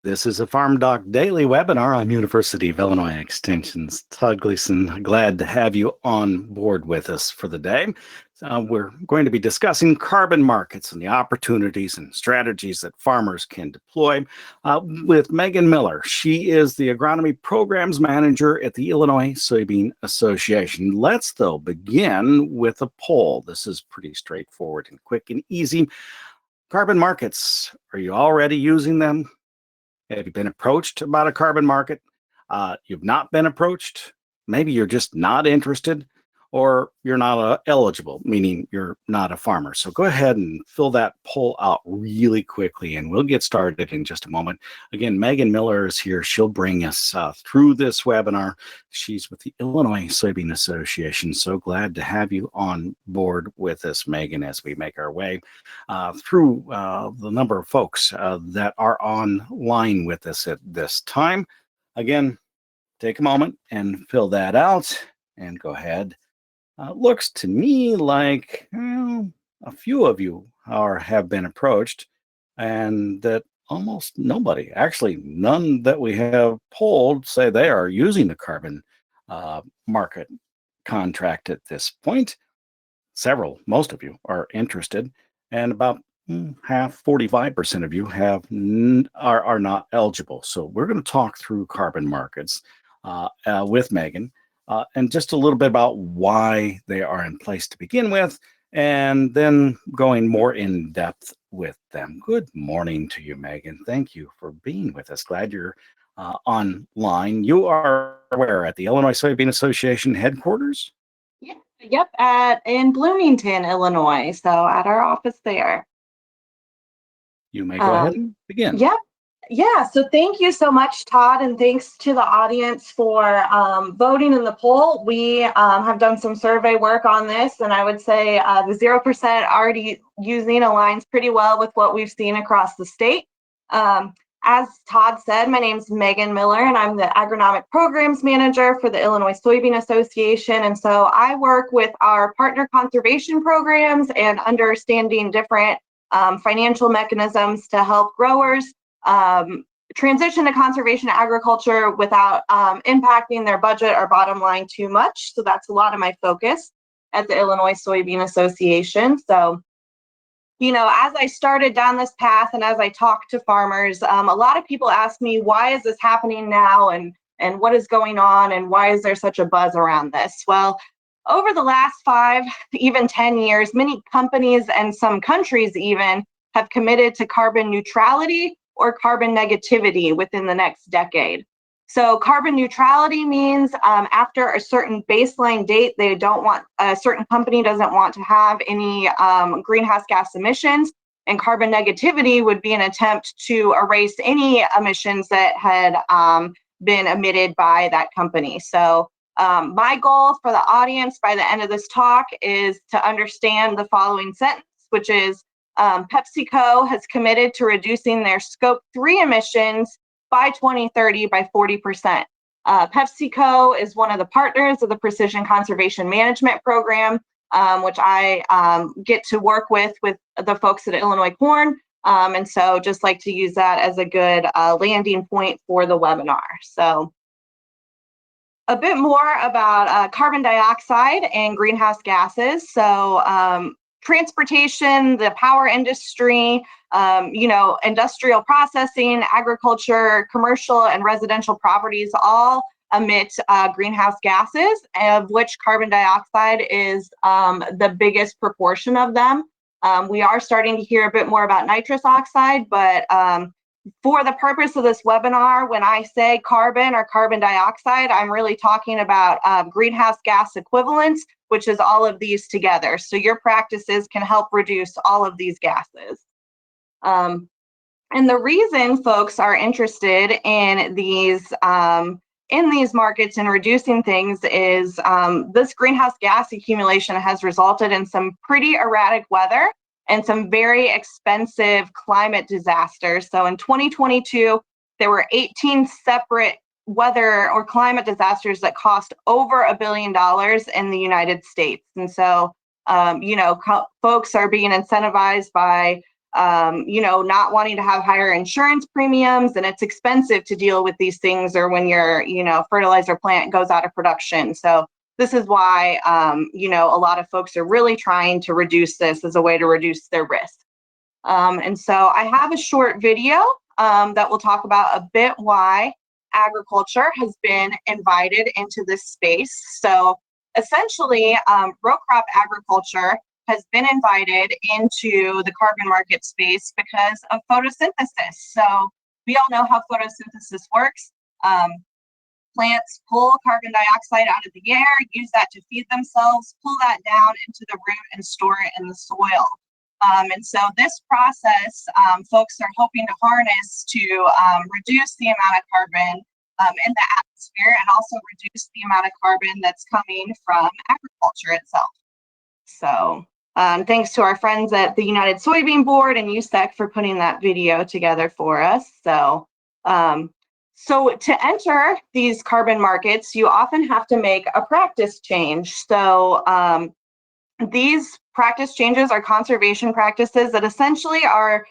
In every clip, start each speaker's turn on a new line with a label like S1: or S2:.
S1: This is a FarmDoc Daily webinar. I'm University of Illinois Extension's Todd Gleason. Glad to have you on board with us for the day. We're going to be discussing carbon markets and the opportunities and strategies that farmers can deploy with Megan Miller. She is the Agronomy Programs Manager at the Illinois Soybean Association. Let's, though, begin with a poll. This is pretty straightforward and quick and easy. Carbon markets, are you already using them? Have you been approached about a carbon market? You've not been approached? Maybe you're just not interested, or you're not eligible, meaning you're not a farmer. So go ahead and fill that poll out really quickly, and we'll get started in just a moment. Again, Megan Miller is here. She'll bring us through this webinar. She's with the Illinois Soybean Association. So glad to have you on board with us, Megan, as we make our way through the number of folks that are online with us at this time. Again, take a moment and fill that out and go ahead. Looks to me like a few of you have been approached, and that almost nobody, actually none that we have polled, say they are using the carbon market contract at this point. Most of you are interested, and about half, 45% of you are not eligible. So we're going to talk through carbon markets with Megan. And just a little bit about why they are in place to begin with, and then going more in depth with them. Good morning to you, Megan. Thank you for being with us. Glad you're online. You are where? At the Illinois Soybean Association headquarters?
S2: Yep, in Bloomington, Illinois. So at our office there.
S1: You may go ahead and begin.
S2: Yep. Yeah, so thank you so much, Todd, and thanks to the audience for voting in the poll. We have done some survey work on this, and I would say the 0% already using aligns pretty well with what we've seen across the state. As Todd said, my name's Megan Miller, and I'm the Agronomic Programs Manager for the Illinois Soybean Association. And so I work with our partner conservation programs and understanding different financial mechanisms to help growers transition to conservation agriculture without impacting their budget or bottom line too much. So that's a lot of my focus at the Illinois Soybean Association. So, as I started down this path and as I talk to farmers, a lot of people ask me, why is this happening now, and what is going on, and why is there such a buzz around this? Well, over the last 5, even 10 years, many companies and some countries even have committed to carbon neutrality or carbon negativity within the next decade. So carbon neutrality means after a certain baseline date, a certain company doesn't want to have any greenhouse gas emissions, and carbon negativity would be an attempt to erase any emissions that had been emitted by that company. So my goal for the audience by the end of this talk is to understand the following sentence, which is PepsiCo has committed to reducing their Scope 3 emissions by 2030 by 40%. PepsiCo is one of the partners of the Precision Conservation Management Program, which I get to work with the folks at Illinois Corn. And so just like to use that as a good landing point for the webinar. So a bit more about carbon dioxide and greenhouse gases. So transportation, the power industry, industrial processing, agriculture, commercial and residential properties all emit greenhouse gases, of which carbon dioxide is the biggest proportion of them. We are starting to hear a bit more about nitrous oxide, but for the purpose of this webinar, when I say carbon or carbon dioxide, I'm really talking about greenhouse gas equivalents, which is all of these together. So your practices can help reduce all of these gases. And the reason folks are interested in these markets and reducing things is this greenhouse gas accumulation has resulted in some pretty erratic weather and some very expensive climate disasters. So in 2022, there were 18 separate weather or climate disasters that cost over $1 billion in the United States. And so, folks are being incentivized by not wanting to have higher insurance premiums, and it's expensive to deal with these things, or when your, fertilizer plant goes out of production. So this is why, a lot of folks are really trying to reduce this as a way to reduce their risk. And so I have a short video that will talk about a bit why agriculture has been invited into this space. So essentially, row crop agriculture has been invited into the carbon market space because of photosynthesis. So we all know how photosynthesis works. Plants pull carbon dioxide out of the air, use that to feed themselves, pull that down into the root and store it in the soil. And so this process, folks are hoping to harness to reduce the amount of carbon in the atmosphere, and also reduce the amount of carbon that's coming from agriculture itself. So thanks to our friends at the United Soybean Board and USEC for putting that video together for us. So to enter these carbon markets, you often have to make a practice change. So these practice changes are conservation practices that essentially are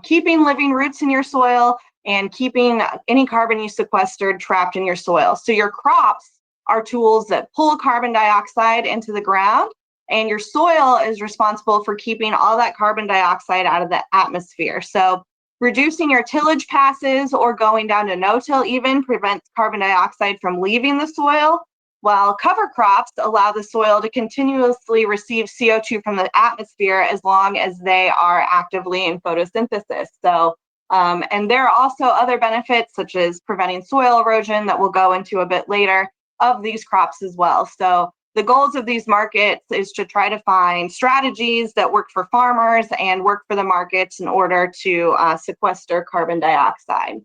S2: keeping living roots in your soil and keeping any carbon you sequestered trapped in your soil. So your crops are tools that pull carbon dioxide into the ground, and your soil is responsible for keeping all that carbon dioxide out of the atmosphere. So reducing your tillage passes or going down to no-till even prevents carbon dioxide from leaving the soil, while cover crops allow the soil to continuously receive CO2 from the atmosphere as long as they are actively in photosynthesis. So, and there are also other benefits, such as preventing soil erosion, that we'll go into a bit later, of these crops as well. So the goals of these markets is to try to find strategies that work for farmers and work for the markets in order to sequester carbon dioxide.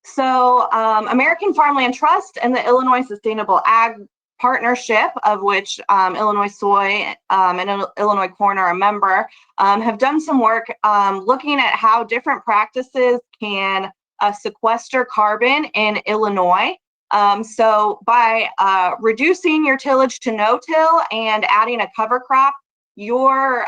S2: So American Farmland Trust and the Illinois Sustainable Ag Partnership, of which Illinois Soy and Illinois Corn are a member, have done some work looking at how different practices can sequester carbon in Illinois. So by reducing your tillage to no-till and adding a cover crop, your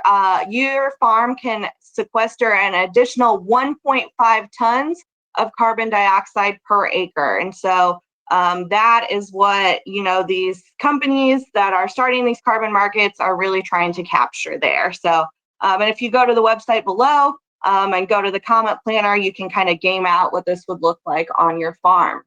S2: farm can sequester an additional 1.5 tons of carbon dioxide per acre. And so that is what, these companies that are starting these carbon markets are really trying to capture there. So, and if you go to the website below and go to the comment planner, you can kind of game out what this would look like on your farm.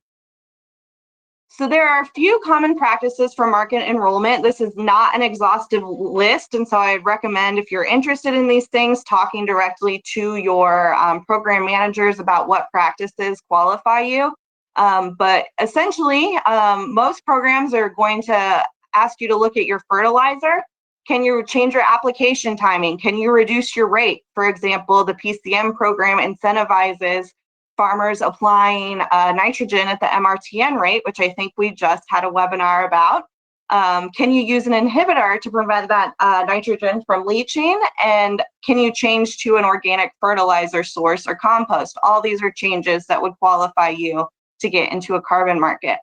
S2: So there are a few common practices for market enrollment. This is not an exhaustive list, and so I'd recommend, if you're interested in these things, talking directly to your program managers about what practices qualify you. But essentially, most programs are going to ask you to look at your fertilizer. Can you change your application timing? Can you reduce your rate? For example, the PCM program incentivizes farmers applying nitrogen at the MRTN rate, which I think we just had a webinar about. Can you use an inhibitor to prevent that nitrogen from leaching? And can you change to an organic fertilizer source or compost? All these are changes that would qualify you to get into a carbon market.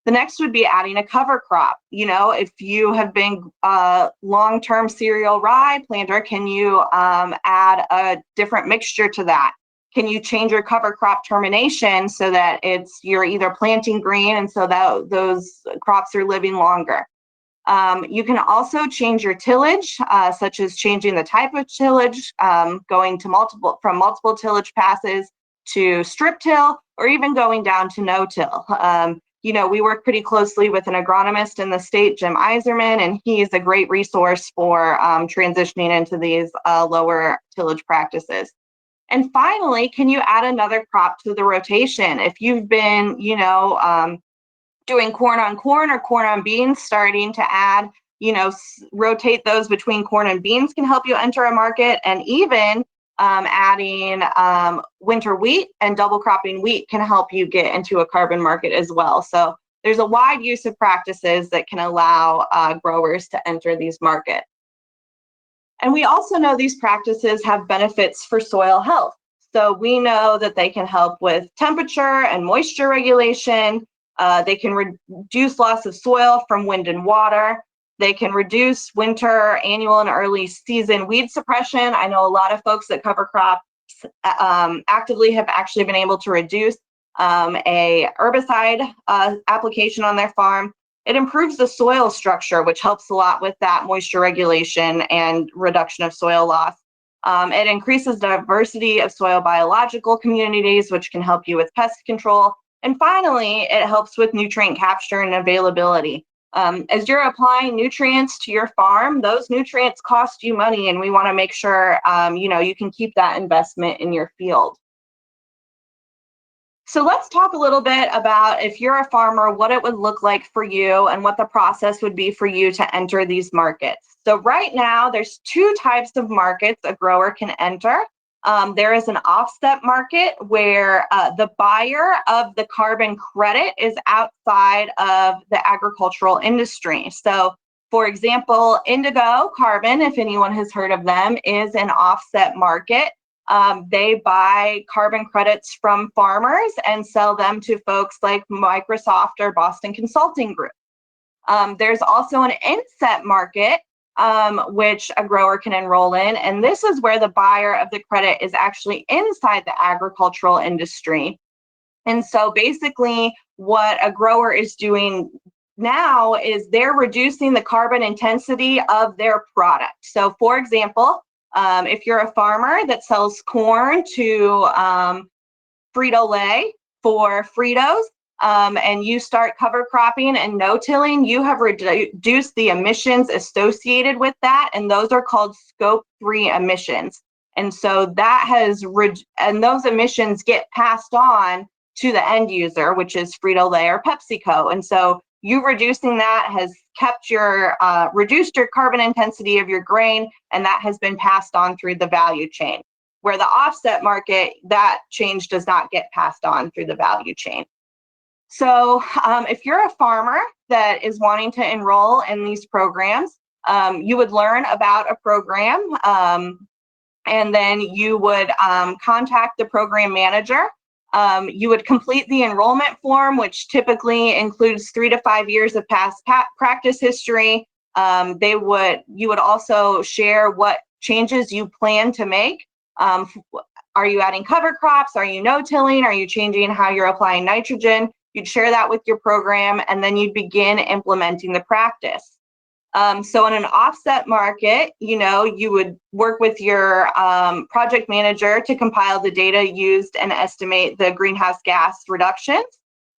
S2: The next would be adding a cover crop. If you have been a long-term cereal rye planter, can you add a different mixture to that? Can you change your cover crop termination so that you're either planting green and so that those crops are living longer? You can also change your tillage, such as changing the type of tillage, going to from multiple tillage passes to strip till, or even going down to no-till. We work pretty closely with an agronomist in the state, Jim Iserman, and he's a great resource for transitioning into these lower tillage practices. And finally, can you add another crop to the rotation? If you've been, doing corn on corn or corn on beans, starting to add, rotate those between corn and beans can help you enter a market. And even adding winter wheat and double cropping wheat can help you get into a carbon market as well. So there's a wide use of practices that can allow growers to enter these markets. And we also know these practices have benefits for soil health. So we know that they can help with temperature and moisture regulation. They can reduce loss of soil from wind and water. They can reduce winter, annual, and early season weed suppression. I know a lot of folks that cover crops actively have actually been able to reduce a herbicide application on their farm. It improves the soil structure, which helps a lot with that moisture regulation and reduction of soil loss. It increases diversity of soil biological communities, which can help you with pest control. And finally, it helps with nutrient capture and availability. As you're applying nutrients to your farm, those nutrients cost you money, and we want to make sure you can keep that investment in your field. So let's talk a little bit about, if you're a farmer, what it would look like for you and what the process would be for you to enter these markets. So right now, there's two types of markets a grower can enter. There is an offset market where the buyer of the carbon credit is outside of the agricultural industry. So for example, Indigo Carbon, if anyone has heard of them, is an offset market. They buy carbon credits from farmers and sell them to folks like Microsoft or Boston Consulting Group. There's also an inset market, which a grower can enroll in, and this is where the buyer of the credit is actually inside the agricultural industry. And so basically what a grower is doing now is they're reducing the carbon intensity of their product. So for example, if you're a farmer that sells corn to Frito-Lay for Fritos, and you start cover cropping and no-tilling, you have reduced the emissions associated with that, and those are called Scope 3 emissions. And so that has, and those emissions get passed on to the end user, which is Frito-Lay or PepsiCo. And so you reducing that has kept your, reduced your carbon intensity of your grain, and that has been passed on through the value chain. Where the offset market, that change does not get passed on through the value chain. So if you're a farmer that is wanting to enroll in these programs, you would learn about a program, and then you would contact the program manager. You would complete the enrollment form, which typically includes 3 to 5 years of past practice history. You would also share what changes you plan to make. Are you adding cover crops? Are you no-tilling? Are you changing how you're applying nitrogen? You'd share that with your program, and then you'd begin implementing the practice. So in an offset market, you would work with your project manager to compile the data used and estimate the greenhouse gas reductions.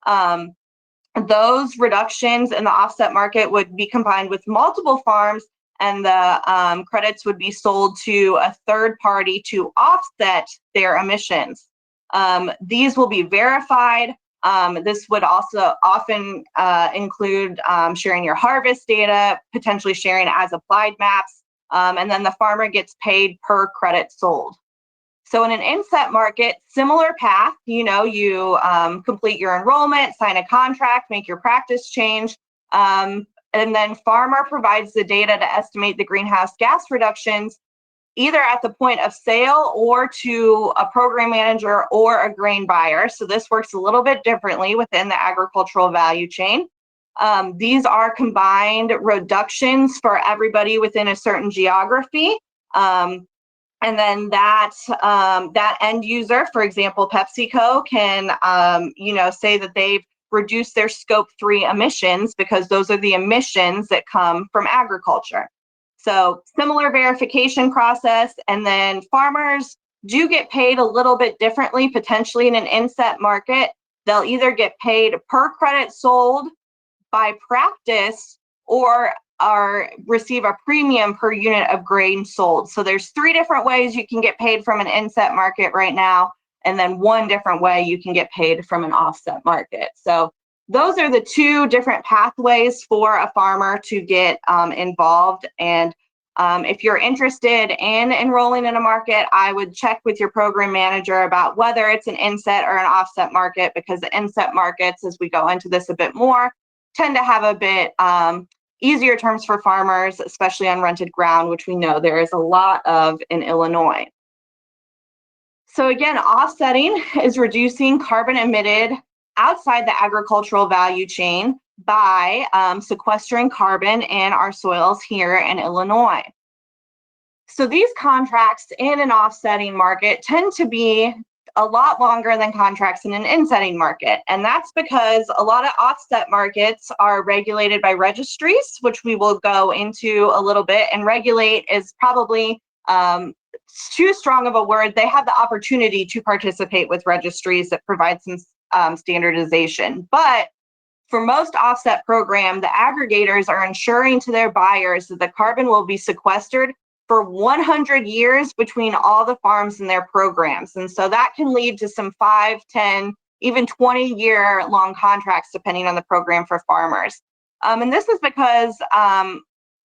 S2: Those reductions in the offset market would be combined with multiple farms, and the credits would be sold to a third party to offset their emissions. These will be verified. This would also often include sharing your harvest data, potentially sharing as applied maps, and then the farmer gets paid per credit sold. So in an inset market, similar path, you complete your enrollment, sign a contract, make your practice change, and then farmer provides the data to estimate the greenhouse gas reductions, either at the point of sale or to a program manager or a grain buyer. So this works a little bit differently within the agricultural value chain. These are combined reductions for everybody within a certain geography. And then that end user, for example, PepsiCo, can say that they've reduced their Scope 3 emissions, because those are the emissions that come from agriculture. So similar verification process, and then farmers do get paid a little bit differently, potentially in an inset market. They'll either get paid per credit sold by practice, or receive a premium per unit of grain sold. So there's 3 different ways you can get paid from an inset market right now, and then 1 different way you can get paid from an offset market. So those are the 2 different pathways for a farmer to get involved. And if you're interested in enrolling in a market, I would check with your program manager about whether it's an inset or an offset market, because the inset markets, as we go into this a bit more, tend to have a bit easier terms for farmers, especially on rented ground, which we know there is a lot of in Illinois. So again, offsetting is reducing carbon emitted outside the agricultural value chain by sequestering carbon in our soils here in Illinois. So these contracts in an offsetting market tend to be a lot longer than contracts in an insetting market. And that's because a lot of offset markets are regulated by registries, which we will go into a little bit. And regulate is probably too strong of a word. They have the opportunity to participate with registries that provide some standardization. But for most offset program, the aggregators are ensuring to their buyers that the carbon will be sequestered for 100 years between all the farms in their programs. And so that can lead to some 5, 10, even 20-year long contracts, depending on the program for farmers. And this is because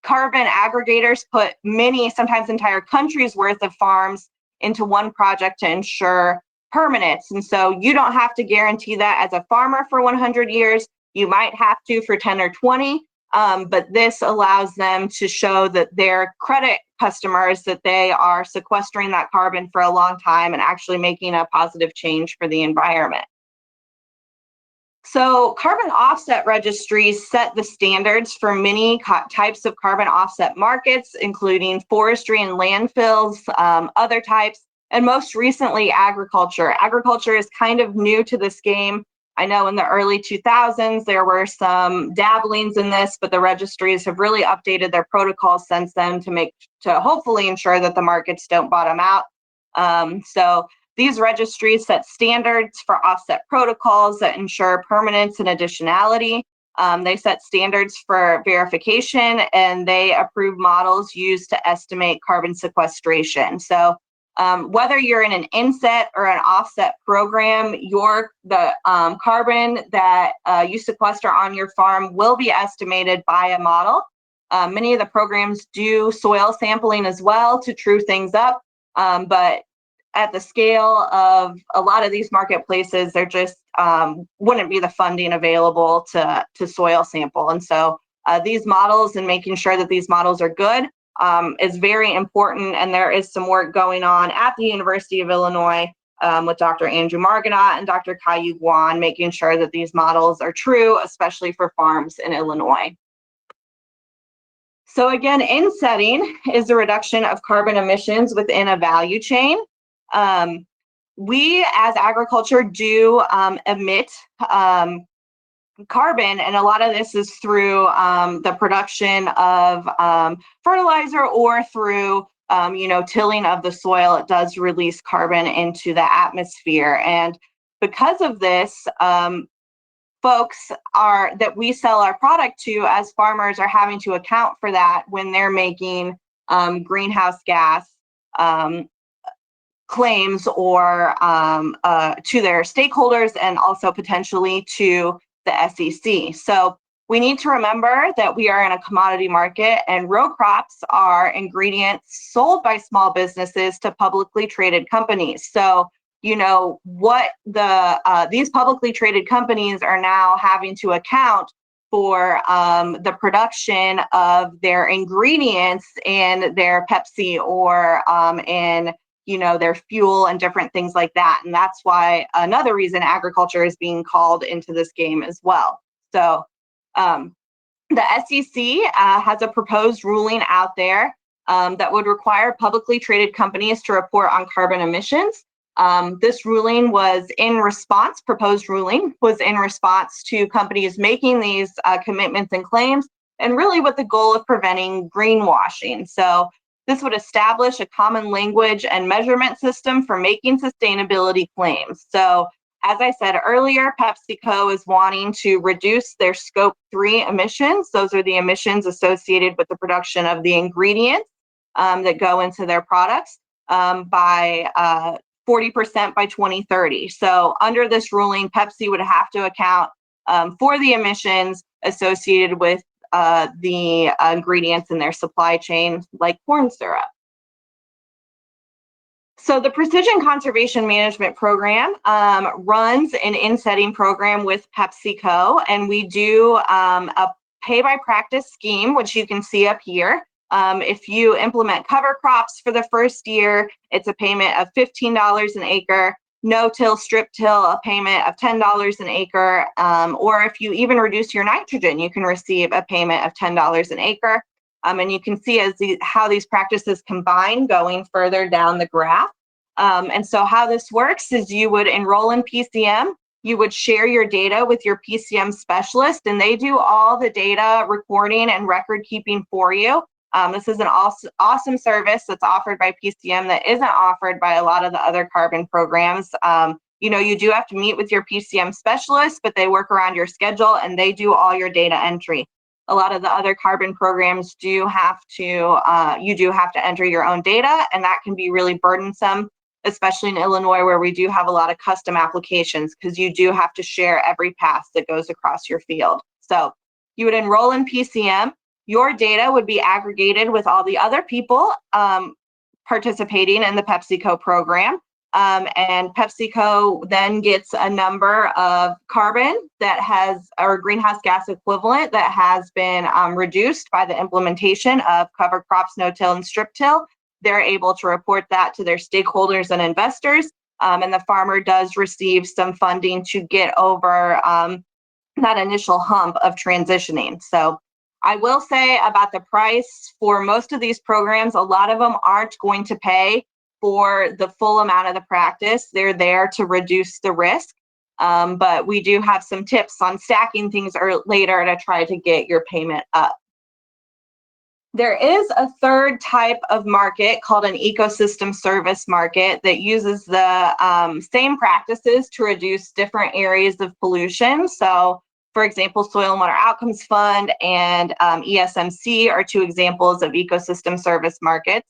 S2: carbon aggregators put many, sometimes entire countries worth of farms into one project to ensure permanence. And so you don't have to guarantee that as a farmer for 100 years. You might have to for 10 or 20, but this allows them to show that their credit customers that they are sequestering that carbon for a long time and actually making a positive change for the environment. So carbon offset registries set the standards for many types of carbon offset markets, including forestry and landfills, other types, and most recently agriculture. Agriculture is kind of new to this game. I know in the early 2000s, there were some dabblings in this, but the registries have really updated their protocols since then to hopefully ensure that the markets don't bottom out. So these registries set standards for offset protocols that ensure permanence and additionality. They set standards for verification, and they approve models used to estimate carbon sequestration. So whether you're in an inset or an offset program, the carbon that you sequester on your farm will be estimated by a model. Many of the programs do soil sampling as well to true things up, but at the scale of a lot of these marketplaces, there just wouldn't be the funding available to soil sample. And so these models and making sure that these models are good is very important, and there is some work going on at the University of Illinois with Dr. Andrew Margonaut and Dr. Caillou Guan, making sure that these models are true, especially for farms in Illinois. So again, insetting is the reduction of carbon emissions within a value chain. We as agriculture do emit carbon, and a lot of this is through the production of fertilizer or through tilling of the soil. It does release carbon into the atmosphere, and because of this, folks that we sell our product to as farmers are having to account for that when they're making greenhouse gas claims or to their stakeholders, and also potentially to the SEC. So we need to remember that we are in a commodity market, and row crops are ingredients sold by small businesses to publicly traded companies. So what these publicly traded companies are now having to account for the production of their ingredients in their Pepsi or in their fuel and different things like that. And that's why another reason agriculture is being called into this game as well. So the SEC has a proposed ruling out there that would require publicly traded companies to report on carbon emissions. This proposed ruling was in response to companies making these commitments and claims, and really with the goal of preventing greenwashing. So this would establish a common language and measurement system for making sustainability claims. So as I said earlier, PepsiCo is wanting to reduce their scope 3 emissions. Those are the emissions associated with the production of the ingredients that go into their products by 40% by 2030. So under this ruling, Pepsi would have to account for the emissions associated with the ingredients in their supply chain, like corn syrup. So the Precision Conservation Management Program runs an insetting program with PepsiCo, and we do a pay-by-practice scheme, which you can see up here. If you implement cover crops for the first year, it's a payment of $15 an acre. no-till, strip-till, a payment of $10 an acre, or if you even reduce your nitrogen, you can receive a payment of $10 an acre. And you can see how these practices combine going further down the graph. And so how this works is you would enroll in PCM, you would share your data with your PCM specialist, and they do all the data recording and record keeping for you. This is an awesome service that's offered by PCM that isn't offered by a lot of the other carbon programs. You do have to meet with your PCM specialist, but they work around your schedule and they do all your data entry. A lot of the other carbon programs you do have to enter your own data, and that can be really burdensome, especially in Illinois, where we do have a lot of custom applications, because you do have to share every pass that goes across your field. So you would enroll in PCM. Your data would be aggregated with all the other people participating in the PepsiCo program. And PepsiCo then gets a number of carbon or greenhouse gas equivalent that has been reduced by the implementation of cover crops, no-till, and strip-till. They're able to report that to their stakeholders and investors, and the farmer does receive some funding to get over that initial hump of transitioning. So I will say about the price for most of these programs, a lot of them aren't going to pay for the full amount of the practice. They're there to reduce the risk, but we do have some tips on stacking things later to try to get your payment up. There is a third type of market called an ecosystem service market that uses the same practices to reduce different areas of pollution. So, for example, Soil and Water Outcomes Fund and ESMC are two examples of ecosystem service markets.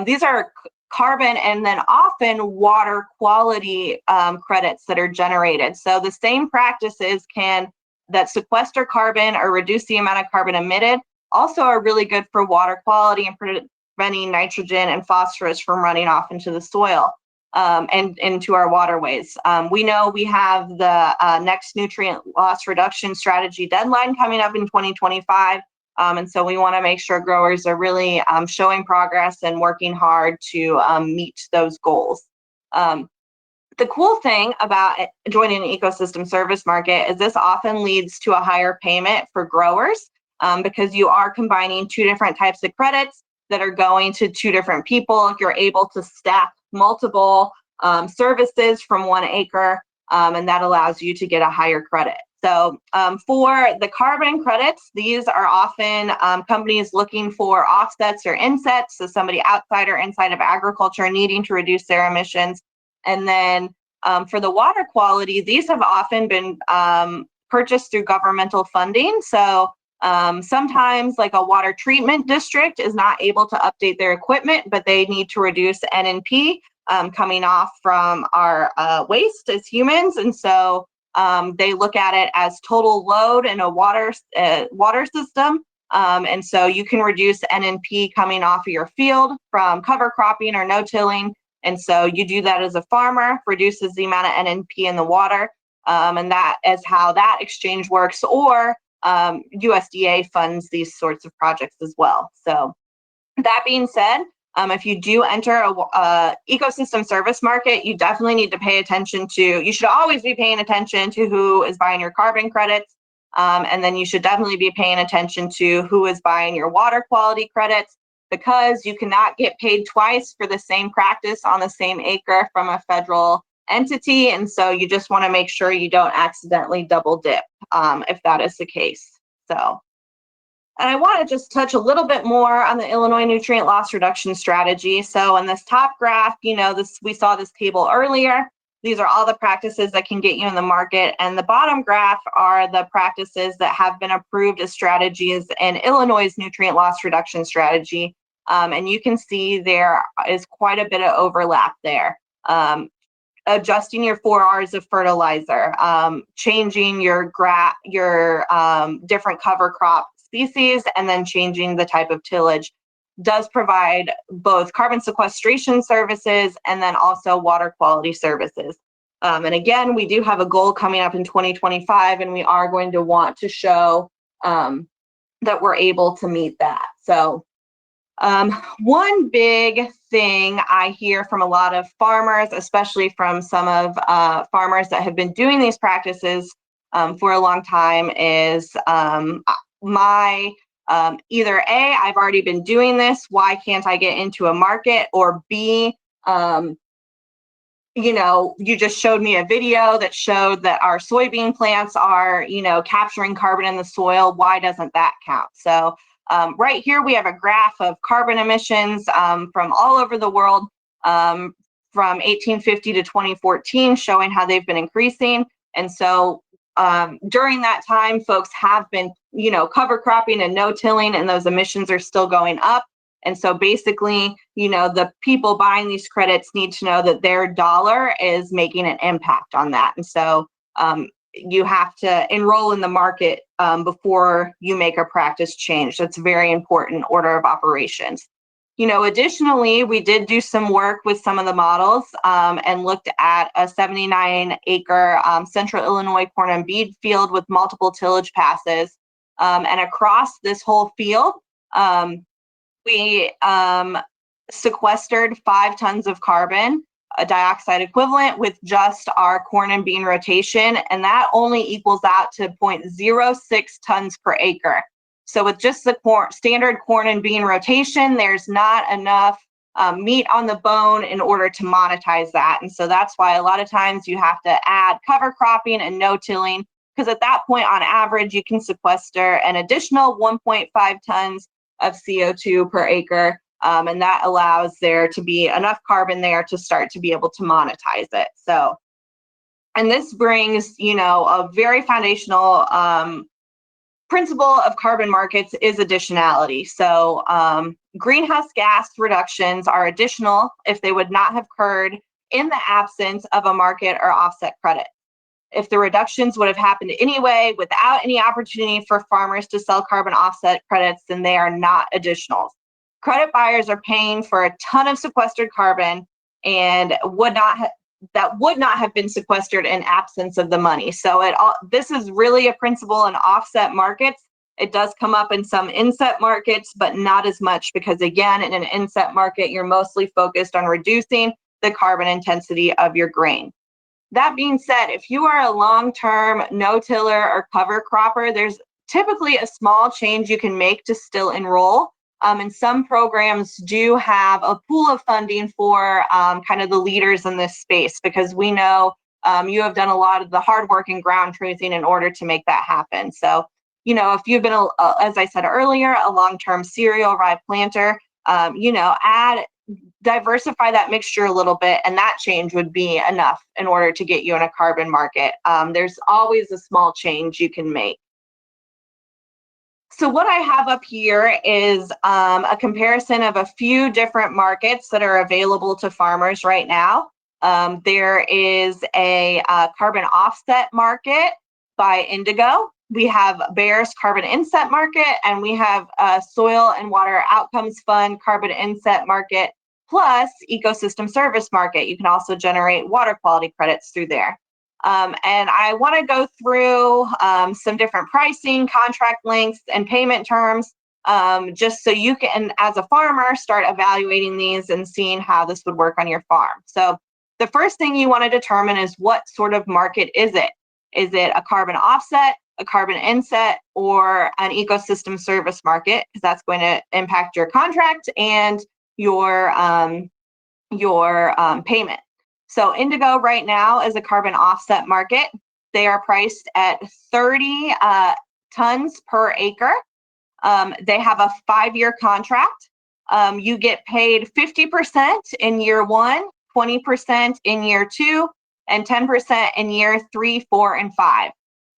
S2: These are carbon and then often water quality credits that are generated. So the same practices that sequester carbon or reduce the amount of carbon emitted also are really good for water quality and preventing nitrogen and phosphorus from running off into the soil and into our waterways. We know we have the next nutrient loss reduction strategy deadline coming up in 2025. And so we want to make sure growers are really showing progress and working hard to meet those goals. The cool thing about joining an ecosystem service market is this often leads to a higher payment for growers because you are combining two different types of credits that are going to two different people. You're able to stack multiple services from 1 acre, and that allows you to get a higher credit. So for the carbon credits, these are often companies looking for offsets or insets, so somebody outside or inside of agriculture needing to reduce their emissions. And then for the water quality, these have often been purchased through governmental funding. So sometimes like a water treatment district is not able to update their equipment, but they need to reduce NNP coming off from our waste as humans. And so they look at it as total load in a water system. And so you can reduce NNP coming off of your field from cover cropping or no-tilling. And so you do that as a farmer, reduces the amount of NNP in the water. And that is how that exchange works. Or USDA funds these sorts of projects as well. So that being said, if you do enter a ecosystem service market, you definitely need to pay attention you should always be paying attention to who is buying your carbon credits. And then you should definitely be paying attention to who is buying your water quality credits, because you cannot get paid twice for the same practice on the same acre from a federal entity. And so you just want to make sure you don't accidentally double dip if that is the case. And I want to just touch a little bit more on the Illinois nutrient loss reduction strategy. So in this top graph, we saw this table earlier. These are all the practices that can get you in the market. And the bottom graph are the practices that have been approved as strategies in Illinois' nutrient loss reduction strategy. And you can see there is quite a bit of overlap there. Adjusting your 4 R's of fertilizer, changing your different cover crop species, and then changing the type of tillage does provide both carbon sequestration services and then also water quality services. And again, we do have a goal coming up in 2025, and we are going to want to show that we're able to meet that. So One big thing I hear from a lot of farmers, especially from some of farmers that have been doing these practices for a long time, is my either A, I've already been doing this, why can't I get into a market? Or B, you just showed me a video that showed that our soybean plants are, capturing carbon in the soil. Why doesn't that count? So right here, we have a graph of carbon emissions from all over the world from 1850 to 2014, showing how they've been increasing. And so during that time, folks have been, cover cropping and no-tilling, and those emissions are still going up. And so basically, the people buying these credits need to know that their dollar is making an impact on that. And so you have to enroll in the market before you make a practice change. That's a very important order of operations. Additionally, we did do some work with some of the models and looked at a 79-acre central Illinois corn and bean field with multiple tillage passes. And across this whole field, we sequestered 5 tons of carbon dioxide equivalent with just our corn and bean rotation, and that only equals out to 0.06 tons per acre. So with just the standard corn and bean rotation, there's not enough meat on the bone in order to monetize that. And so that's why a lot of times you have to add cover cropping and no-tilling, because at that point, on average, you can sequester an additional 1.5 tons of CO2 per acre. And that allows there to be enough carbon there to start to be able to monetize it. So, and this brings, a very foundational principle of carbon markets is additionality. So greenhouse gas reductions are additional if they would not have occurred in the absence of a market or offset credit. If the reductions would have happened anyway without any opportunity for farmers to sell carbon offset credits, then they are not additionals. Credit buyers are paying for a ton of sequestered carbon and would not have been sequestered in absence of the money. So this is really a principle in offset markets. It does come up in some inset markets, but not as much, because again, in an inset market, you're mostly focused on reducing the carbon intensity of your grain. That being said, if you are a long-term no-tiller or cover cropper, there's typically a small change you can make to still enroll. And some programs do have a pool of funding for kind of the leaders in this space, because we know you have done a lot of the hard work and ground truthing in order to make that happen. So, if you've been, as I said earlier, a long-term cereal rye planter, diversify that mixture a little bit, and that change would be enough in order to get you in a carbon market. There's always a small change you can make. So what I have up here is a comparison of a few different markets that are available to farmers right now. There is a carbon offset market by Indigo. We have Bayer's carbon inset market, and we have a soil and water outcomes fund carbon inset market plus ecosystem service market. You can also generate water quality credits through there. And I want to go through some different pricing, contract lengths, and payment terms, just so you can, as a farmer, start evaluating these and seeing how this would work on your farm. So the first thing you want to determine is what sort of market is it? Is it a carbon offset, a carbon inset, or an ecosystem service market? Because that's going to impact your contract and your payment. So Indigo right now is a carbon offset market. They are priced at 30 tons per acre. They have a 5-year contract. You get paid 50% in year 1, 20% in year 2, and 10% in year 3, 4, and 5.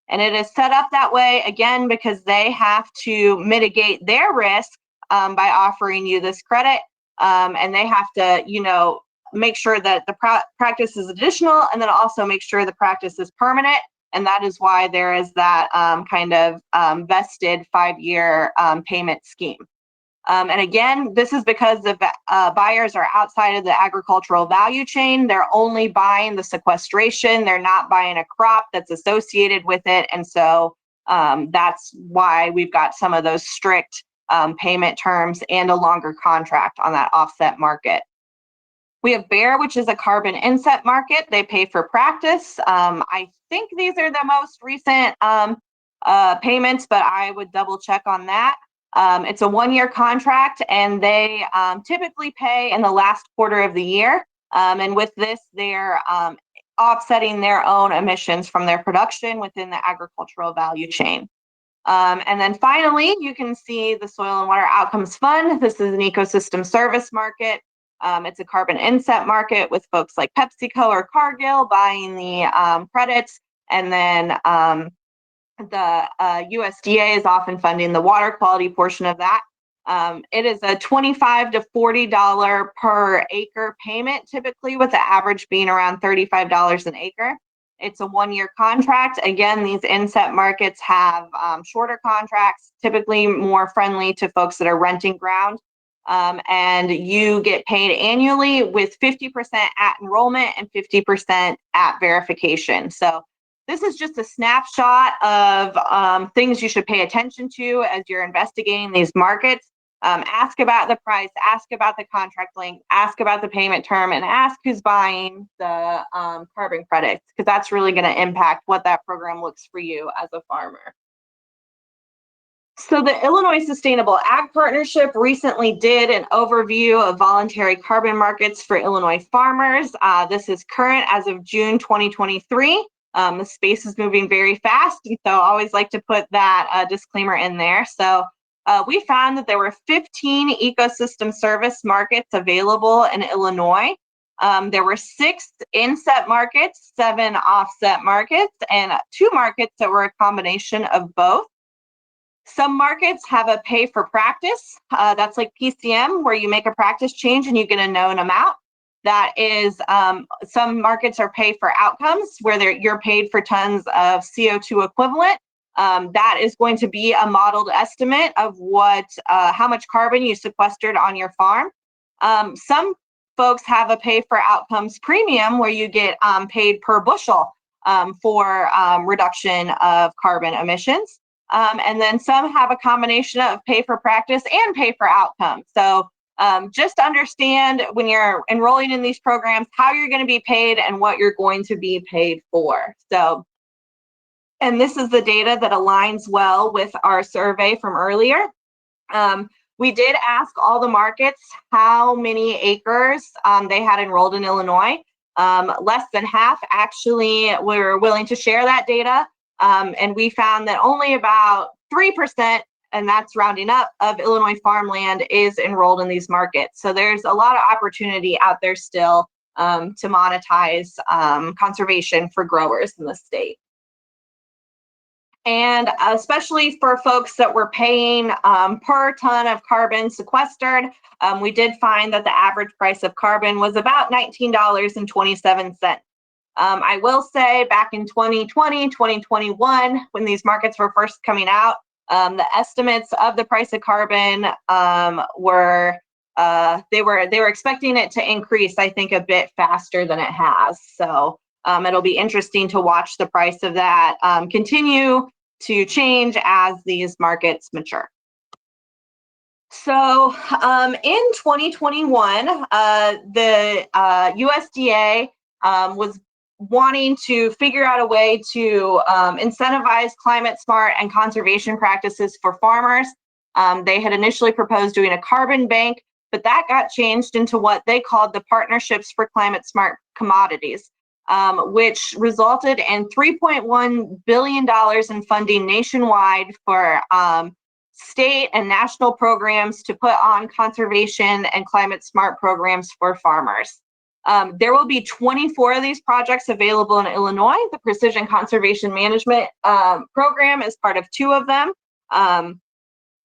S2: And it is set up that way, again, because they have to mitigate their risk by offering you this credit. And they have to, make sure that the practice is additional, and then also make sure the practice is permanent. And that is why there is that vested 5-year payment scheme. And again, this is because the buyers are outside of the agricultural value chain. They're only buying the sequestration. They're not buying a crop that's associated with it. And so that's why we've got some of those strict payment terms and a longer contract on that offset market. We have Bear, which is a carbon inset market. They pay for practice. I think these are the most recent payments, but I would double check on that. It's a 1-year contract, and they typically pay in the last quarter of the year. And with this, they're offsetting their own emissions from their production within the agricultural value chain. And then finally, you can see the Soil and Water Outcomes Fund. This is an ecosystem service market. It's a carbon inset market with folks like PepsiCo or Cargill buying the credits, and then the USDA is often funding the water quality portion of that. It is a $25 to $40 per acre payment, typically, with the average being around $35 an acre. It's a 1-year contract. Again, these inset markets have shorter contracts, typically more friendly to folks that are renting ground. And you get paid annually with 50% at enrollment and 50% at verification. So this is just a snapshot of things you should pay attention to as you're investigating these markets. Ask about the price, ask about the contract length, ask about the payment term, and ask who's buying the carbon credits, because that's really going to impact what that program looks for you as a farmer. So the Illinois Sustainable Ag Partnership recently did an overview of voluntary carbon markets for Illinois farmers. This is current as of June 2023. The space is moving very fast, and so I always like to put that disclaimer in there. So we found that there were 15 ecosystem service markets available in Illinois. There were 6 inset markets, 7 offset markets, and 2 markets that were a combination of both. Some markets have a pay for practice. That's like PCM, where you make a practice change and you get a known amount. That is, some markets are pay for outcomes, where you're paid for tons of CO2 equivalent. That is going to be a modeled estimate of how much carbon you sequestered on your farm. Some folks have a pay for outcomes premium, where you get paid per bushel for reduction of carbon emissions. And then some have a combination of pay for practice and pay for outcomes. So just understand when you're enrolling in these programs, how you're going to be paid and what you're going to be paid for. So, and this is the data that aligns well with our survey from earlier. We did ask all the markets how many acres they had enrolled in Illinois. Less than half actually were willing to share that data. And we found that only about 3%, and that's rounding up, of Illinois farmland is enrolled in these markets. So there's a lot of opportunity out there still to monetize conservation for growers in the state. And especially for folks that were paying per ton of carbon sequestered, we did find that the average price of carbon was about $19.27. I will say back in 2020, 2021, when these markets were first coming out, the estimates of the price of carbon were expecting it to increase, I think, a bit faster than it has. So it'll be interesting to watch the price of that continue to change as these markets mature. So in 2021, the USDA was wanting to figure out a way to incentivize climate smart and conservation practices for farmers. They had initially proposed doing a carbon bank, but that got changed into what they called the Partnerships for Climate Smart Commodities, which resulted in $3.1 billion in funding nationwide for state and national programs to put on conservation and climate smart programs for farmers. There will be 24 of these projects available in Illinois. The Precision Conservation Management program is part of 2 of them.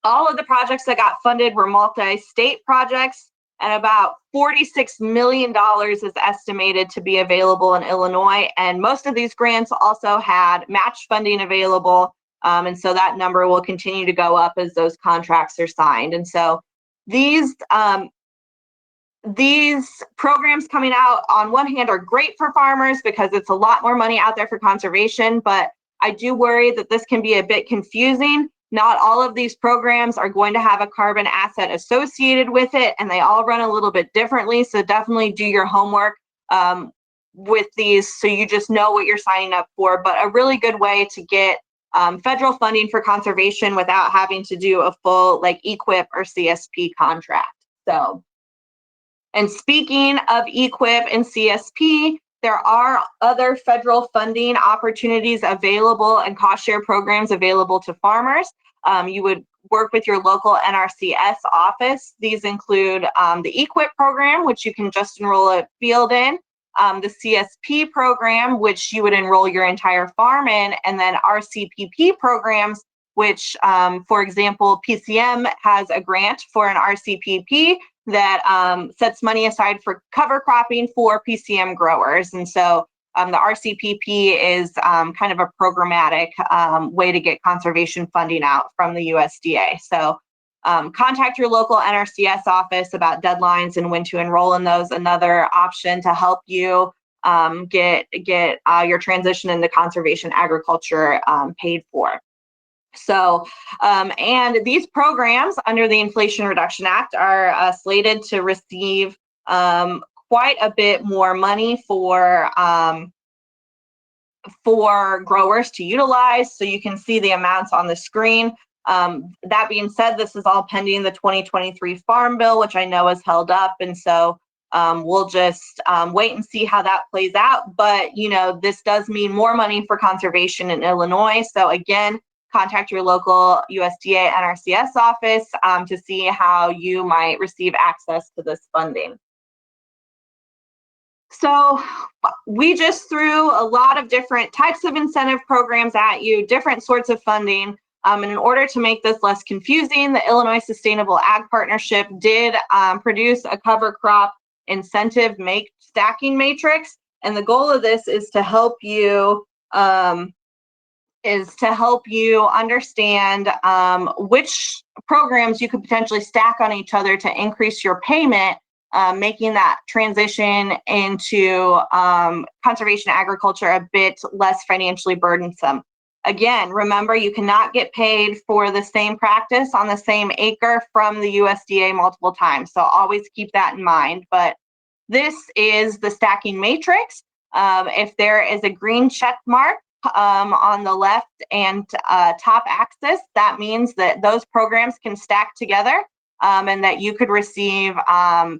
S2: All of the projects that got funded were multi-state projects, and about $46 million is estimated to be available in Illinois. And most of these grants also had match funding available. And so that number will continue to go up as those contracts are signed. And so these programs coming out, on one hand, are great for farmers because it's a lot more money out there for conservation, but I do worry that this can be a bit confusing Not all of these programs are going to have a carbon asset associated with it, and they all run a little bit differently. So definitely do your homework with these so you just know what you're signing up for. But a really good way to get federal funding for conservation without having to do a full like EQIP or CSP contract. So, and speaking of EQIP and CSP, there are other federal funding opportunities available and cost share programs available to farmers. You would work with your local NRCS office. These include the EQIP program, which you can just enroll a field in, the CSP program, which you would enroll your entire farm in, and then RCPP programs, which, for example, PCM has a grant for an RCPP that sets money aside for cover cropping for PCM growers. And so the RCPP is kind of a programmatic way to get conservation funding out from the USDA. So contact your local NRCS office about deadlines and when to enroll in those. Another option to help you get your transition into conservation agriculture paid for. So, and these programs under the Inflation Reduction Act are slated to receive quite a bit more money for growers to utilize. So you can see the amounts on the screen. That being said, this is all pending the 2023 Farm Bill, which I know is held up. And so we'll just wait and see how that plays out. But, you know, this does mean more money for conservation in Illinois. So again, contact your local USDA NRCS office to see how you might receive access to this funding. So we just threw a lot of different types of incentive programs at you, different sorts of funding. And in order to make this less confusing, the Illinois Sustainable Ag Partnership did produce a cover crop incentive stacking matrix. And the goal of this is to help you understand which programs you could potentially stack on each other to increase your payment, making that transition into conservation agriculture a bit less financially burdensome. Again, remember, you cannot get paid for the same practice on the same acre from the USDA multiple times. So always keep that in mind. But this is the stacking matrix. If there is a green check mark on the left and top axis, that means that those programs can stack together and that you could receive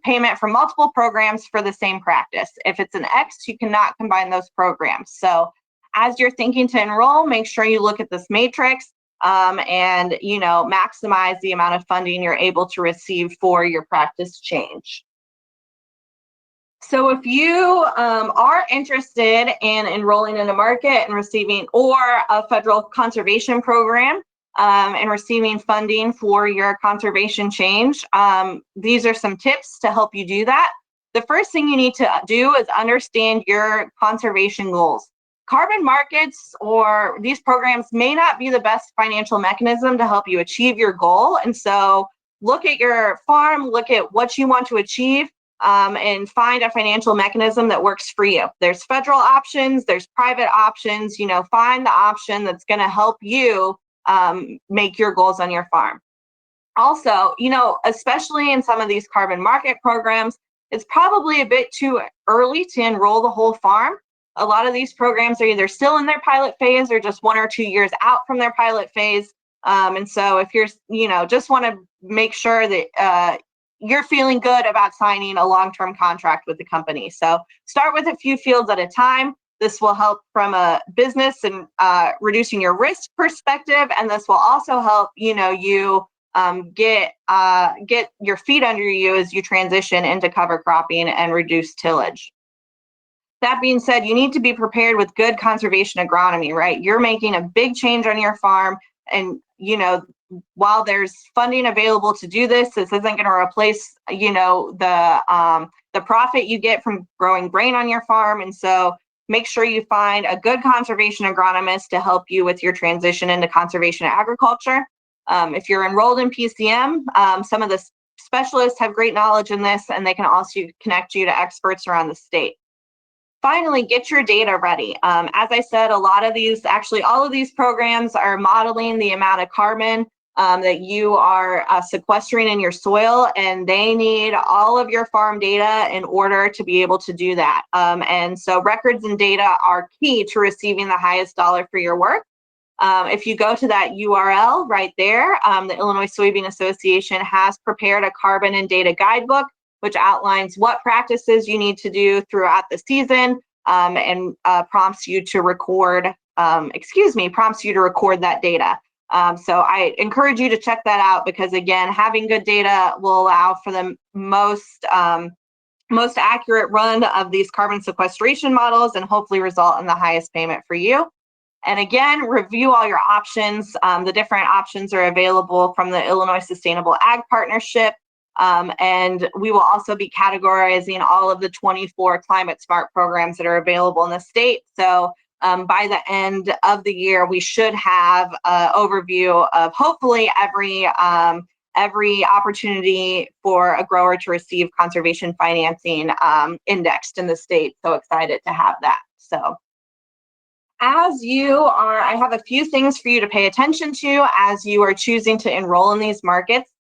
S2: payment from multiple programs for the same practice. If it's an X, you cannot combine those programs. So as you're thinking to enroll, make sure you look at this matrix and, you know, maximize the amount of funding you're able to receive for your practice change. So if you are interested in enrolling in a market and receiving, or a federal conservation program and receiving funding for your conservation change, these are some tips to help you do that. The first thing you need to do is understand your conservation goals. Carbon markets or these programs may not be the best financial mechanism to help you achieve your goal. And so look at your farm, look at what you want to achieve, and find a financial mechanism that works for you. There's federal options, there's private options, you know, find the option that's going to help you make your goals on your farm. Also, you know, especially in some of these carbon market programs, it's probably a bit too early to enroll the whole farm. A lot of these programs are either still in their pilot phase or just 1 or 2 years out from their pilot phase. And so if you're, you know, just want to make sure that you're feeling good about signing a long-term contract with the company. So start with a few fields at a time. This will help from a business and reducing your risk perspective. And this will also help, you know, you get your feet under you as you transition into cover cropping and reduce tillage. That being said, you need to be prepared with good conservation agronomy, right? You're making a big change on your farm, and, you know, while there's funding available to do this, this isn't going to replace, you know, the profit you get from growing grain on your farm. And so make sure you find a good conservation agronomist to help you with your transition into conservation agriculture. If you're enrolled in PCM, some of the specialists have great knowledge in this, and they can also connect you to experts around the state. Finally, get your data ready. As I said, actually all of these programs are modeling the amount of carbon that you are sequestering in your soil, and they need all of your farm data in order to be able to do that. And so records and data are key to receiving the highest dollar for your work. If you go to that URL right there, the Illinois Soybean Association has prepared a carbon and data guidebook, which outlines what practices you need to do throughout the season, and prompts you to record that data. So I encourage you to check that out, because again, having good data will allow for the most accurate run of these carbon sequestration models and hopefully result in the highest payment for you. And again, review all your options. The different options are available from the Illinois Sustainable Ag Partnership. And we will also be categorizing all of the 24 climate smart programs that are available in the state. So by the end of the year, we should have an overview of hopefully every opportunity for a grower to receive conservation financing indexed in the state. So excited to have that. So I have a few things for you to pay attention to as you are choosing to enroll in these markets.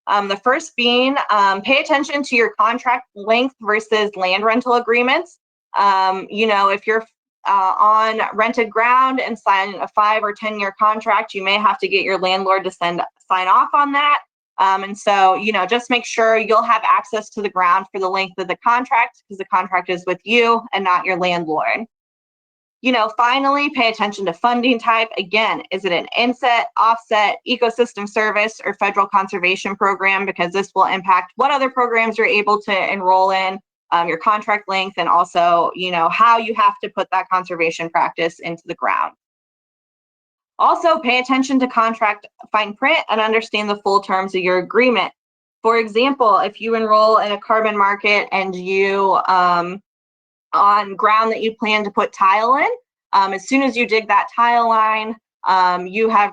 S2: The first being, pay attention to your contract length versus land rental agreements. If you're on rented ground and sign a 5 or 10-year contract, you may have to get your landlord to sign off on that. And so, just make sure you'll have access to the ground for the length of the contract, because the contract is with you and not your landlord. Finally, pay attention to funding type. Again, is it an inset, offset, ecosystem service, or federal conservation program? Because this will impact what other programs you're able to enroll in, your contract length, and also, how you have to put that conservation practice into the ground. Also, pay attention to contract fine print and understand the full terms of your agreement. For example, if you enroll in a carbon market and you on ground that you plan to put tile in, as soon as you dig that tile line, you have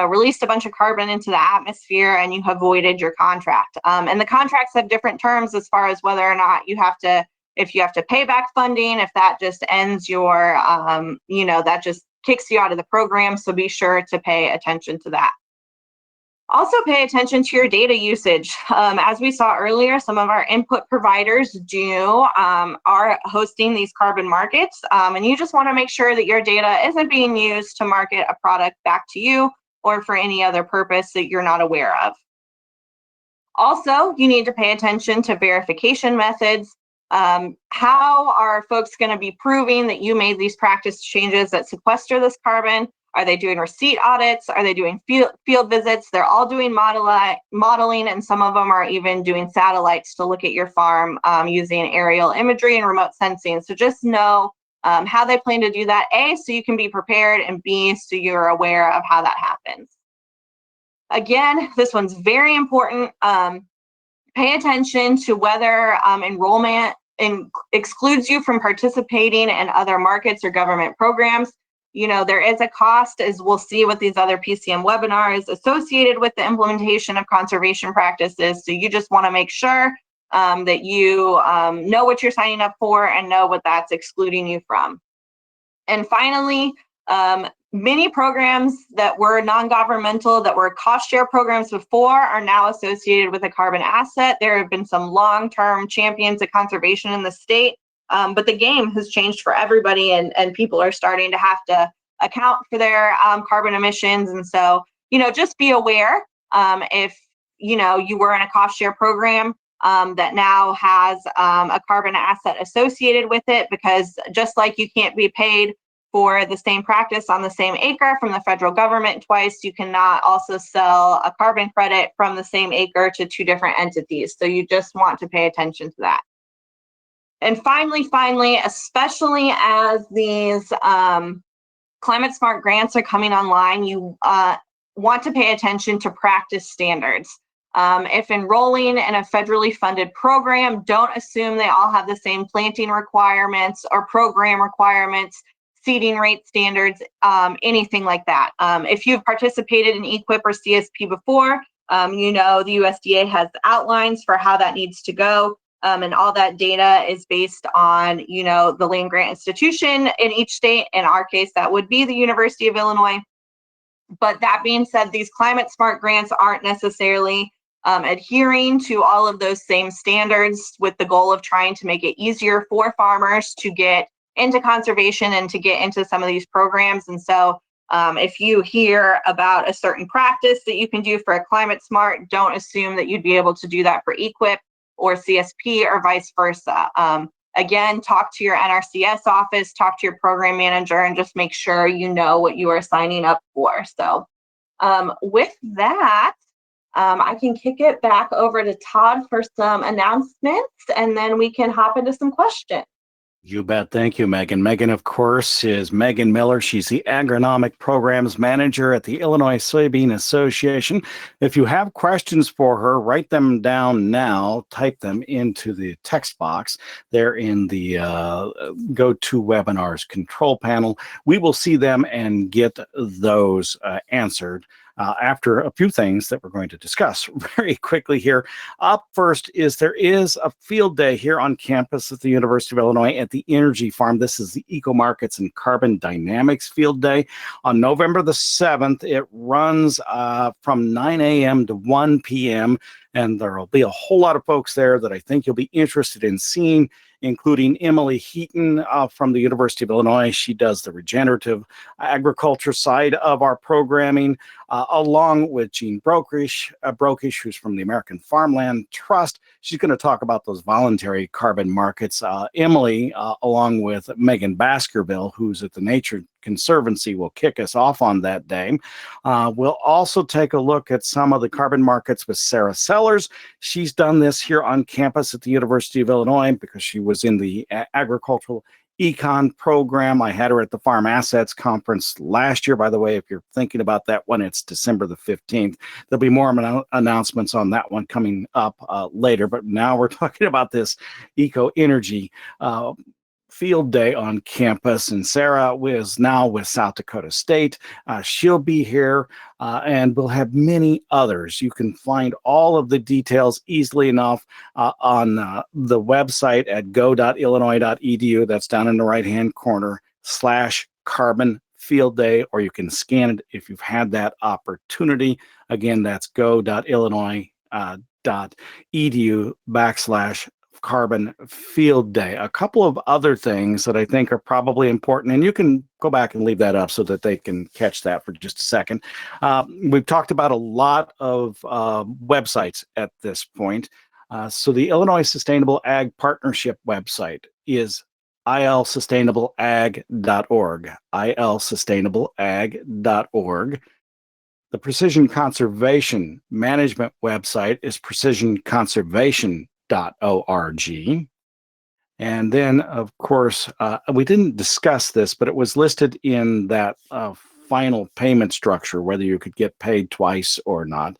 S2: released a bunch of carbon into the atmosphere, and you have voided your contract. And the contracts have different terms as far as whether or not if you have to pay back funding, if that just ends your that just kicks you out of the program. So be sure to pay attention to that. Also pay attention to your data usage. As we saw earlier, some of our input providers are hosting these carbon markets, and you just want to make sure that your data isn't being used to market a product back to you or for any other purpose that you're not aware of. Also, you need to pay attention to verification methods. How are folks going to be proving that you made these practice changes that sequester this carbon? Are they doing receipt audits? Are they doing field visits? They're all doing modeling, and some of them are even doing satellites to look at your farm using aerial imagery and remote sensing. So just know how they plan to do that, A, so you can be prepared, and B, so you're aware of how that happens. Again, this one's very important. Pay attention to whether enrollment excludes you from participating in other markets or government programs. There is a cost, as we'll see with these other PCM webinars, associated with the implementation of conservation practices. So you just want to make sure that you know what you're signing up for and know what that's excluding you from. And finally, many programs that were non-governmental, that were cost share programs before, are now associated with a carbon asset. There have been some long-term champions of conservation in the state. But the game has changed for everybody, and people are starting to have to account for their carbon emissions. And so, just be aware if, you were in a cost share program that now has a carbon asset associated with it, because just like you can't be paid for the same practice on the same acre from the federal government twice, you cannot also sell a carbon credit from the same acre to two different entities. So you just want to pay attention to that. And finally, especially as these climate smart grants are coming online, you want to pay attention to practice standards. If enrolling in a federally funded program, don't assume they all have the same planting requirements or program requirements, seeding rate standards, anything like that. If you've participated in EQIP or CSP before, the USDA has outlines for how that needs to go. And all that data is based on, the land grant institution in each state. In our case, that would be the University of Illinois. But that being said, these climate smart grants aren't necessarily adhering to all of those same standards, with the goal of trying to make it easier for farmers to get into conservation and to get into some of these programs. And so if you hear about a certain practice that you can do for a climate smart, don't assume that you'd be able to do that for EQIP or CSP or vice versa. Again, talk to your NRCS office, talk to your program manager, and just make sure you know what you are signing up for. So with that, I can kick it back over to Todd for some announcements, and then we can hop into some questions.
S1: You bet. Thank you, Megan. Megan, of course, is Megan Miller. She's the Agronomic Programs Manager at the Illinois Soybean Association. If you have questions for her, write them down now. Type them into the text box. They're in the GoToWebinars control panel. We will see them and get those answered after a few things that we're going to discuss very quickly here. Up first there is a field day here on campus at the University of Illinois at the Energy Farm. This is the Eco Markets and Carbon Dynamics Field Day on November the 7th. It runs from 9 a.m. to 1 p.m. And there will be a whole lot of folks there that I think you'll be interested in seeing, including Emily Heaton from the University of Illinois. She does the regenerative agriculture side of our programming, along with Jean Brokish, who's from the American Farmland Trust. She's going to talk about those voluntary carbon markets. Emily, along with Megan Baskerville, who's at the Nature Conservancy, will kick us off on that day. We'll also take a look at some of the carbon markets with Sarah Sellers. She's done this here on campus at the University of Illinois because she was in the agricultural econ program. I had her at the Farm Assets Conference last year. By the way, if you're thinking about that one, it's December the 15th. There'll be more announcements on that one coming up later. But now we're talking about this eco energy field day on campus, and Sarah is now with South Dakota State. She'll be here, and we'll have many others. You can find all of the details easily enough on the website at go.illinois.edu. That's down in the right-hand corner /carbon field day, or you can scan it if you've had that opportunity. Again, that's go.illinois.edu /carbon field day. A couple of other things that I think are probably important, and you can go back and leave that up so that they can catch that for just a second. We've talked about a lot of websites at this point. So the Illinois Sustainable Ag Partnership website is ilsustainableag.org, ilsustainableag.org. The Precision Conservation Management website is precisionconservation.org. And then, of course, we didn't discuss this, but it was listed in that final payment structure, whether you could get paid twice or not,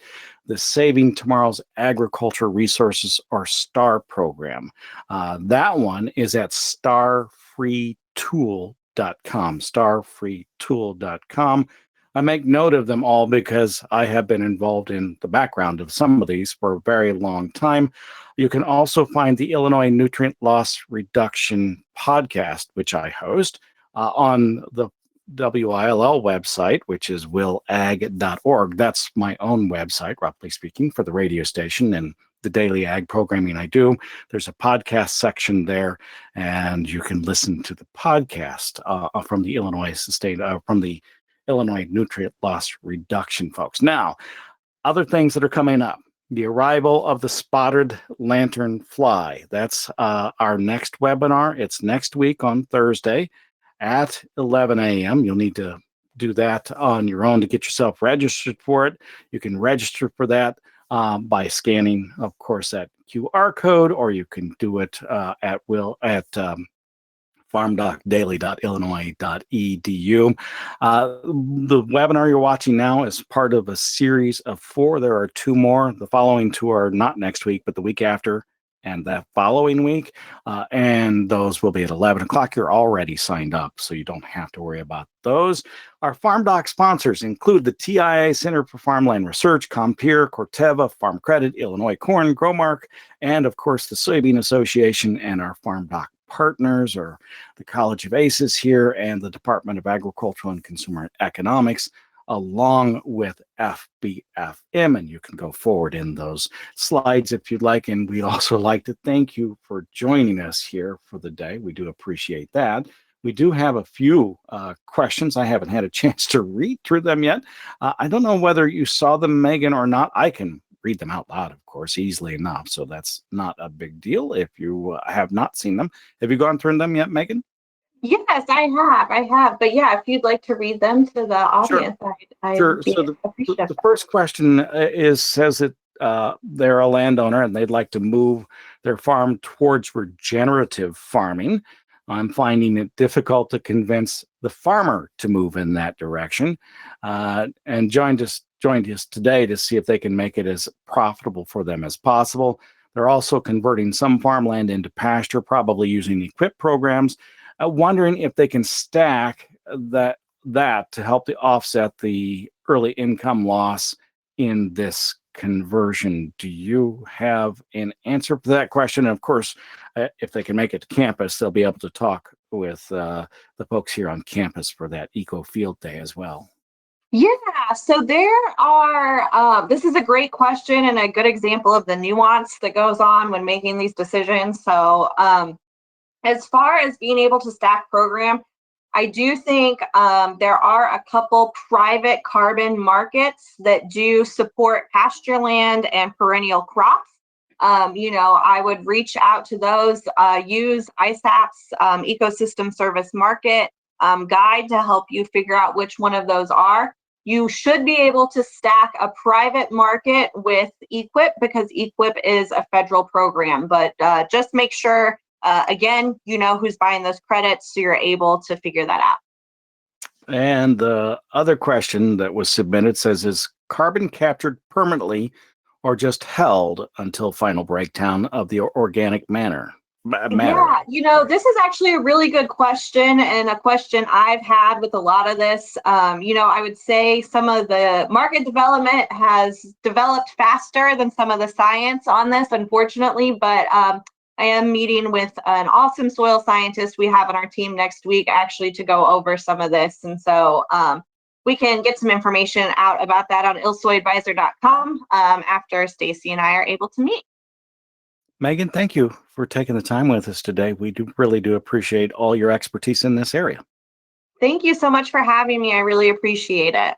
S1: the Saving Tomorrow's Agriculture Resources, or STAR program. That one is at starfreetool.com, starfreetool.com. I make note of them all because I have been involved in the background of some of these for a very long time. You can also find the Illinois Nutrient Loss Reduction podcast, which I host, on the WILL website, which is willag.org. That's my own website, roughly speaking, for the radio station and the daily ag programming I do. There's a podcast section there, and you can listen to the podcast from the Illinois Nutrient Loss Reduction folks. Now, other things that are coming up. The arrival of the spotted lanternfly. That's our next webinar. It's next week on Thursday at 11 a.m. You'll need to do that on your own to get yourself registered for it. You can register for that by scanning, of course, that QR code, or you can do it at farmdocdaily.illinois.edu. The webinar you're watching now is part of a series of 4. There are 2 more. The following 2 are not next week, but the week after and that following week. And those will be at 11 o'clock. You're already signed up, so you don't have to worry about those. Our FarmDoc sponsors include the TIA Center for Farmland Research, Compeer, Corteva, Farm Credit, Illinois Corn, Growmark, and of course the Soybean Association. And our FarmDoc partners are the College of Aces here and the Department of Agricultural and Consumer Economics, along with FBFM. And you can go forward in those slides if you'd like. And we'd also like to thank you for joining us here for the day. We do appreciate that. We do have a few questions. I haven't had a chance to read through them yet. I don't know whether you saw them, Megan, or not. I can read them out loud, of course, easily enough. So that's not a big deal if you have not seen them. Have you gone through them yet, Megan?
S2: Yes, I have. But yeah, if you'd like to read them to the
S1: Sure.
S2: audience, I'd
S1: Sure.
S2: be
S1: So the
S2: appreciative.
S1: first question says that they're a landowner and they'd like to move their farm towards regenerative farming. I'm finding it difficult to convince the farmer to move in that direction, and joined us today to see if they can make it as profitable for them as possible. They're also converting some farmland into pasture, probably using equip programs. Wondering if they can stack that to help to offset the early income loss in this conversion. Do you have an answer for that question? And of course, if they can make it to campus, they'll be able to talk with the folks here on campus for that eco field day as well.
S2: Yeah, so there are, this is a great question and a good example of the nuance that goes on when making these decisions. So, as far as being able to stack program, I do think there are a couple private carbon markets that do support pasture land and perennial crops. I would reach out to those, use ISAP's ecosystem service market guide to help you figure out which one of those are. You should be able to stack a private market with EQIP because EQIP is a federal program, but just make sure, again, you know who's buying those credits, so you're able to figure that out.
S1: And the other question that was submitted says, is carbon captured permanently or just held until final breakdown of the organic matter?
S2: Yeah, this is actually a really good question and a question I've had with a lot of this. I would say some of the market development has developed faster than some of the science on this, unfortunately, but I am meeting with an awesome soil scientist we have on our team next week actually to go over some of this. And so we can get some information out about that on ilsoyadvisor.com after Stacy and I are able to meet.
S1: Megan, thank you for taking the time with us today. We really do appreciate all your expertise in this area.
S2: Thank you so much for having me. I really appreciate it.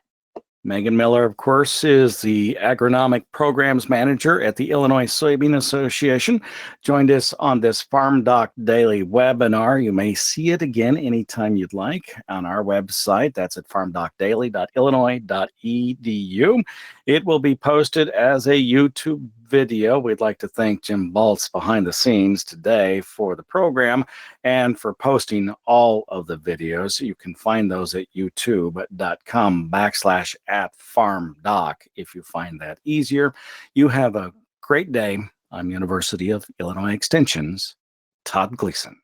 S1: Megan Miller, of course, is the Agronomic Programs Manager at the Illinois Soybean Association. Joined us on this FarmDoc Daily webinar. You may see it again anytime you'd like on our website. That's at farmdocdaily.illinois.edu. It will be posted as a YouTube video. We'd like to thank Jim Baltz behind the scenes today for the program and for posting all of the videos. You can find those at youtube.com/@farmdoc if you find that easier. You have a great day. I'm University of Illinois Extension's Todd Gleason.